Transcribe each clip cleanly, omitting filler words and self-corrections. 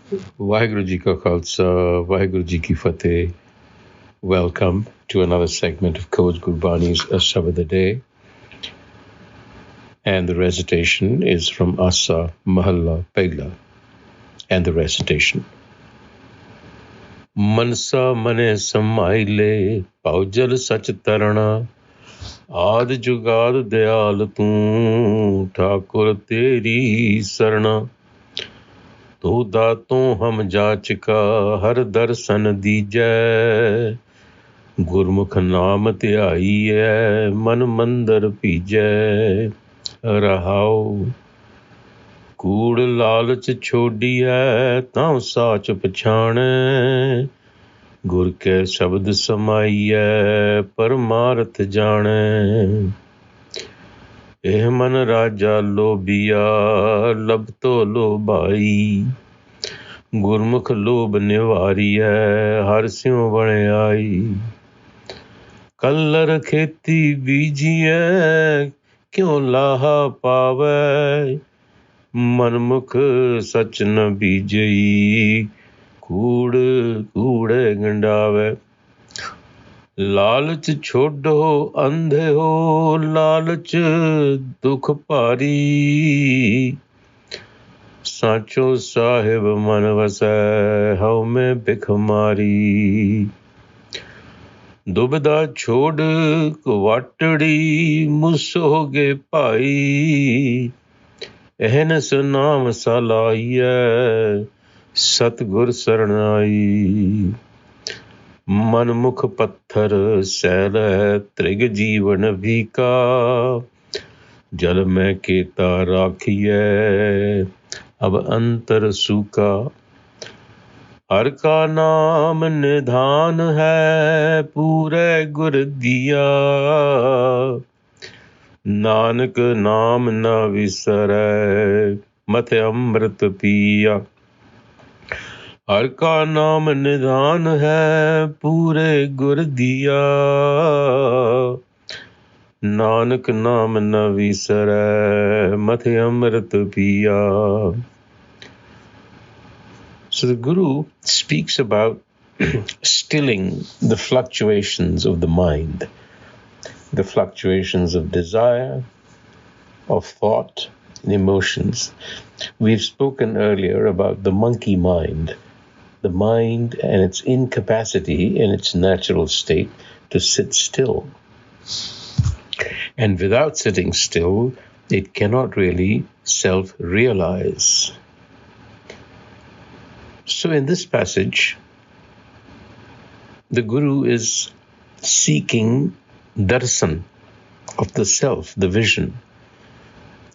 Vaheguru Ji Ka Khalsa, Vaheguru Ji Ki Fateh. Welcome to another segment of Coach Gurbani's a-sabad-a-day. And the recitation is from Asa Mahalla Pehla. And the recitation. Manasa Manah Samale, paujal sach tarana, आद जुगाद दयाल तू ठाकुर तेरी सरना तू दातों हम जाचका हर दर्शन दीजै गुरमुख नाम ध्याईऐ मन मंदर पीजै रहाओ कूड़ लालच छोड़िऐ तां साच पछाणै गुर के शब्द समाइए परमार्थ जाने एह मन राजा लोभिया लब तो लोभाई गुरमुख लोभ निवारिय हर स्यों बणे आई कल्लर खेती बीजिए क्यों लाहा पावै मनमुख सच न बीजई कूड़ कूड़े गंडावे लालच छोड़ो अंधे हो लालच दुख भारी साचो साहिब मन वसै हऊ में भिख मारी दुबदा छोड़ कुवाटड़ी मुसोगे भाई एहनस नाम सलाइय सतगुर सरनाई मन मुख पत्थर सैल त्रिग जीवन भीका जल में केता राखिए अब अंतर सूका हर का नाम निधान है पूरे गुर दिया नानक नाम न विसरै मथे अमृत पिया हर का नाम निधान है पूरे गुर दिया नानक नाम न विसरै मथे अमृत पिया. So the Guru speaks about stilling the fluctuations of the mind, the fluctuations of desire, of thought, and emotions. We've spoken earlier about the monkey mind, the mind and its incapacity in its natural state to sit still. And without sitting still, it cannot really self-realize. So in this passage, the Guru is seeking darshan of the self, the vision.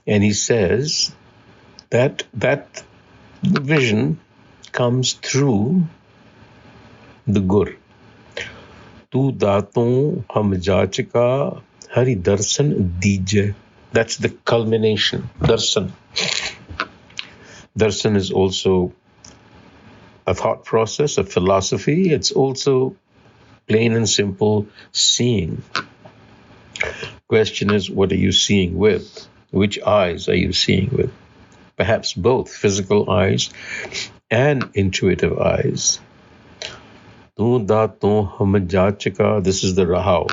And he says that that vision comes through the Gur. Tu daton hum jachika hari darshan dije. That's the culmination, darshan. Darshan is also a thought process, a philosophy. It's also plain and simple seeing. Question is, what are you seeing with? Which eyes are you seeing with? Perhaps both physical eyes and intuitive eyes. Tu daton hum jachika. This is the Rahau.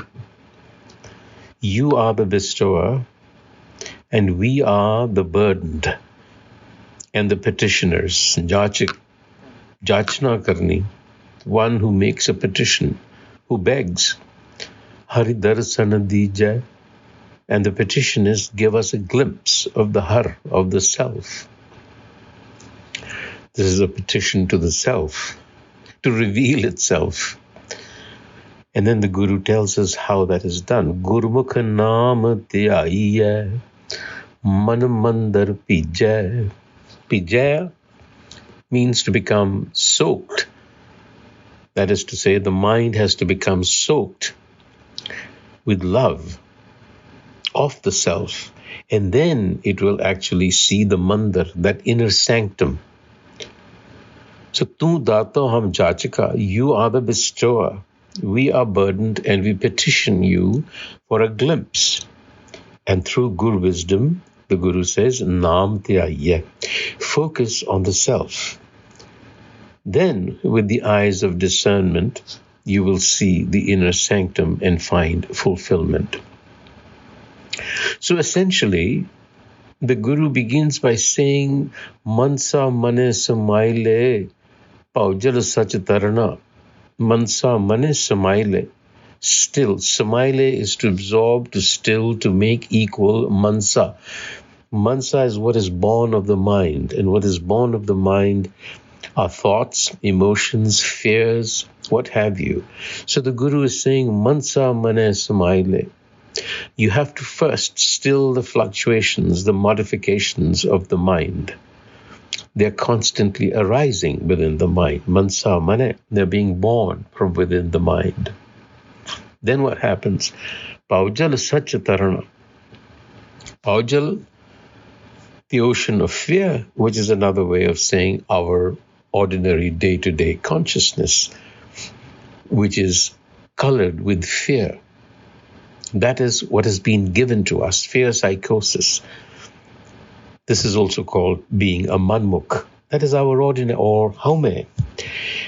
You are the bestower, and we are the burdened and the petitioners. Jachik, jachna karni, one who makes a petition, who begs. Hari darshan dija. And the petition is, give us a glimpse of the har, of the self. This is a petition to the self, to reveal itself. And then the Guru tells us how that is done. Gurmukh naam tyaiye, man mandar pijay. Pijay means to become soaked. That is to say, the mind has to become soaked with love of the self, and then it will actually see the mandar, that inner sanctum. So, tu dato ham jachika, you are the bestower. We are burdened and we petition you for a glimpse. And through Guru wisdom, the Guru says, Naam tyaiye. Focus on the self. Then, with the eyes of discernment, you will see the inner sanctum and find fulfillment. So essentially, the Guru begins by saying, Manasa Manah Samale, Paujal Sach Tarana. Mansa Manah Samale. Still, Samale is to absorb, to still, to make equal Mansa. Mansa is what is born of the mind, and what is born of the mind are thoughts, emotions, fears, what have you. So the Guru is saying, Mansa Manah Samale. You have to first still the fluctuations, the modifications of the mind. They're constantly arising within the mind. Mansa Manah, they're being born from within the mind. Then what happens? Paujal Sachatarana. Paujal, the ocean of fear, which is another way of saying our ordinary day-to-day consciousness, which is colored with fear. That is what has been given to us, fear psychosis. This is also called being a manmukh. That is our ordinary, or haume.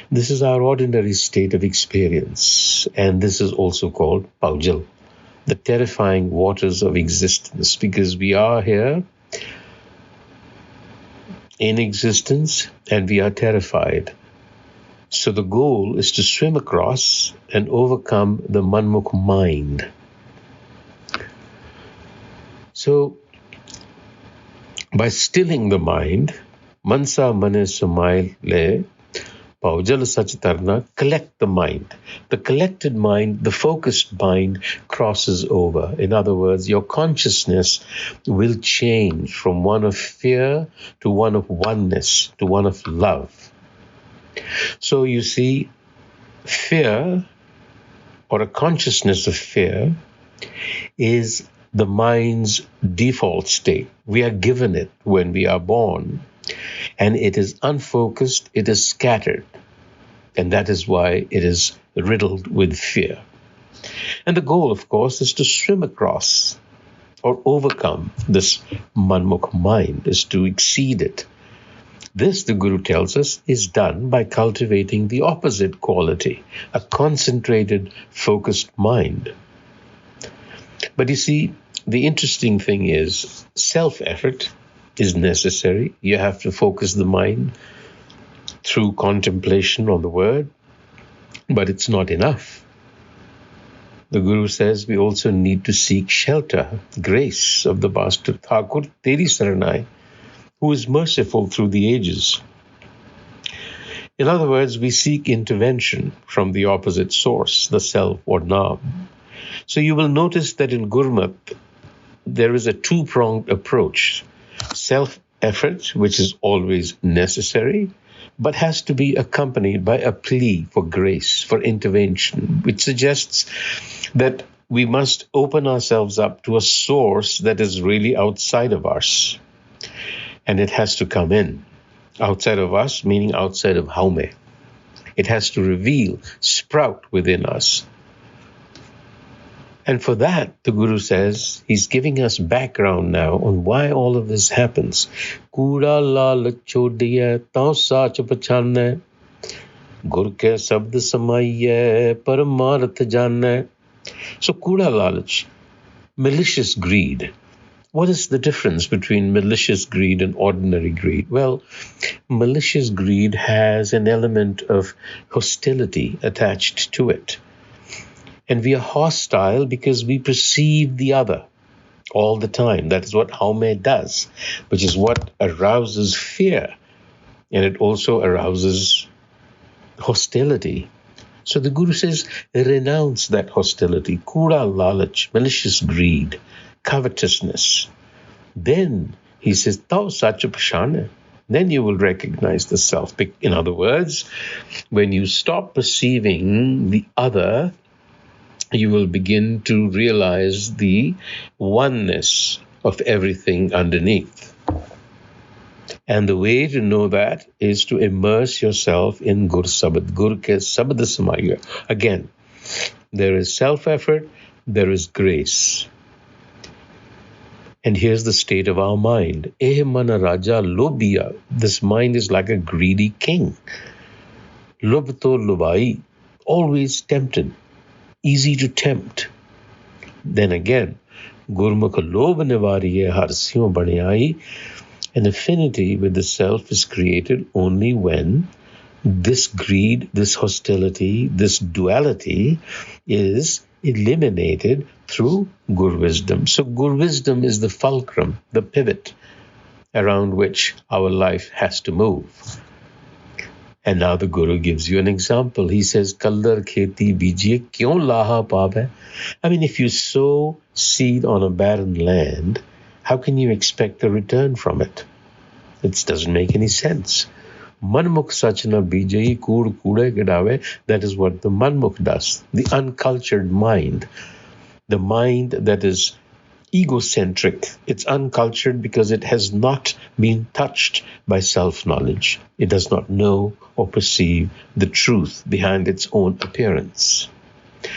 This is our ordinary state of experience. And this is also called paujal, the terrifying waters of existence, because we are here in existence and we are terrified. So the goal is to swim across and overcome the manmukh mind. So by stilling the mind, Mansa Manah Samale, Paujal Sachitarna, collect the mind. The collected mind, the focused mind crosses over. In other words, your consciousness will change from one of fear to one of oneness, to one of love. So you see, fear, or a consciousness of fear, is the mind's default state. We are given it when we are born. And it is unfocused, it is scattered. And that is why it is riddled with fear. And the goal, of course, is to swim across or overcome this manmukh mind, is to exceed it. This, the Guru tells us, is done by cultivating the opposite quality, a concentrated, focused mind. But you see, the interesting thing is self-effort is necessary. You have to focus the mind through contemplation on the word, but it's not enough. The Guru says we also need to seek shelter, grace of the Master Thakur Teri Saranai, who is merciful through the ages. In other words, we seek intervention from the opposite source, the self or Naam. So you will notice that in Gurmat, there is a two-pronged approach. Self-effort, which is always necessary, but has to be accompanied by a plea for grace, for intervention, which suggests that we must open ourselves up to a source that is really outside of us. And it has to come in. Outside of us, meaning outside of haume. It has to reveal, sprout within us. And for that, the Guru says, he's giving us background now on why all of this happens. Kura lal chodiya tau sach pachane, gur ke sabd samaiye paramarth jane. So kura lalach, malicious greed. What is the difference between malicious greed and ordinary greed? Well, malicious greed has an element of hostility attached to it. And we are hostile because we perceive the other all the time. That is what haume does, which is what arouses fear. And it also arouses hostility. So the Guru says, renounce that hostility. Kura lalach, malicious greed, covetousness. Then he says, Tau sacha pashana. Then you will recognize the self. In other words, when you stop perceiving the other, you will begin to realize the oneness of everything underneath. And the way to know that is to immerse yourself in Gur Sabad, Gur ke a-sabad-a-day. Again, there is self-effort, there is grace. And here's the state of our mind. Eh mana raja lobiya. This mind is like a greedy king. Lub to lubai, always tempted, easy to tempt. Then again, Gurmukh lob nivariye harsyon baniyai. An affinity with the self is created only when this greed, this hostility, this duality is eliminated through Gur wisdom. So Gur wisdom is the fulcrum, the pivot around which our life has to move. And now the Guru gives you an example. He says, Kaldar kheti bijiye kyon laha paab hai? I mean, if you sow seed on a barren land, how can you expect a return from it? It doesn't make any sense. Manmukh sachna bijayi kur kude gidave. That is what the manmukh does. The uncultured mind. The mind that is egocentric. It's uncultured because it has not been touched by self-knowledge. It does not know or perceive the truth behind its own appearance.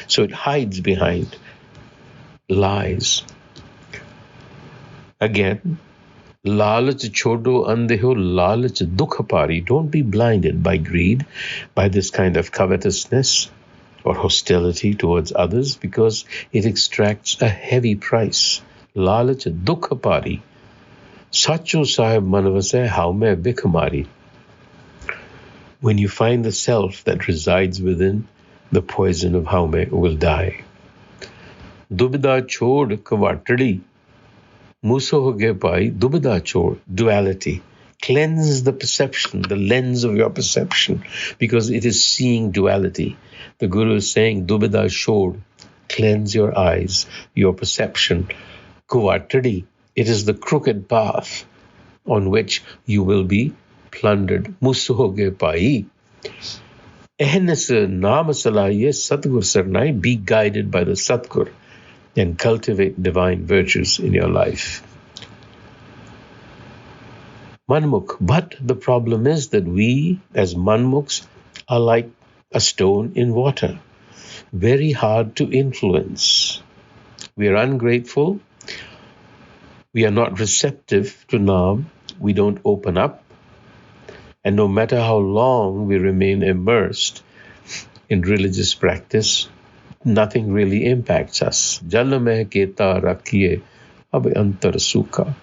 So it hides behind lies. Again, lalach chodo andeho lalach dukhapari. Don't be blinded by greed, by this kind of covetousness or hostility towards others, because it extracts a heavy price. Lalach dukhapari. Sacho sahib manavase haume bikhamari. When you find the self that resides within, the poison of haume will die. Dubida chod kavatadi. Muso hoge pai dubida chod. Duality. Cleanse the perception, the lens of your perception, because it is seeing duality. The Guru is saying, Dubida chod. Cleanse your eyes, your perception. Kuvatadi. It is the crooked path on which you will be plundered. Muso hoge pai. Ehnes naam salahiye Satgur sarnai. Be guided by the Satgur and cultivate divine virtues in your life. Manmukh. But the problem is that we, as Manmukhs, are like a stone in water. Very hard to influence. We are ungrateful. We are not receptive to Naam. We don't open up. And no matter how long we remain immersed in religious practice, nothing really impacts us. Jal meh keta rakhiye ab antar sukha.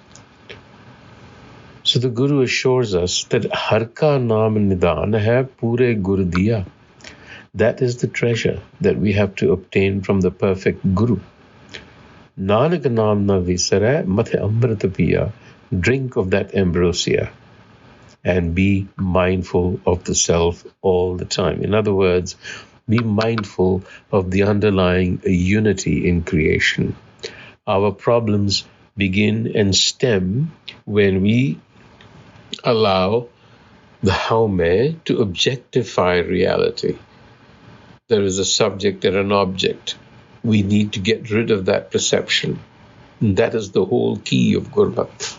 So the Guru assures us that har ka naam nidan hai pure gur diya. That is the treasure that we have to obtain from the perfect Guru. Nanak naam na visare mathe amrit piya. Drink of that ambrosia and be mindful of the self all the time. In other words, be mindful of the underlying unity in creation. Our problems begin and stem when we allow the haume to objectify reality. There is a subject and an object. We need to get rid of that perception. And that is the whole key of Gurmat.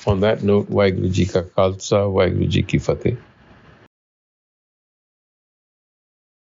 On that note, Waheguru Ji Ka Khalsa, Waheguru Ji Ki Fateh.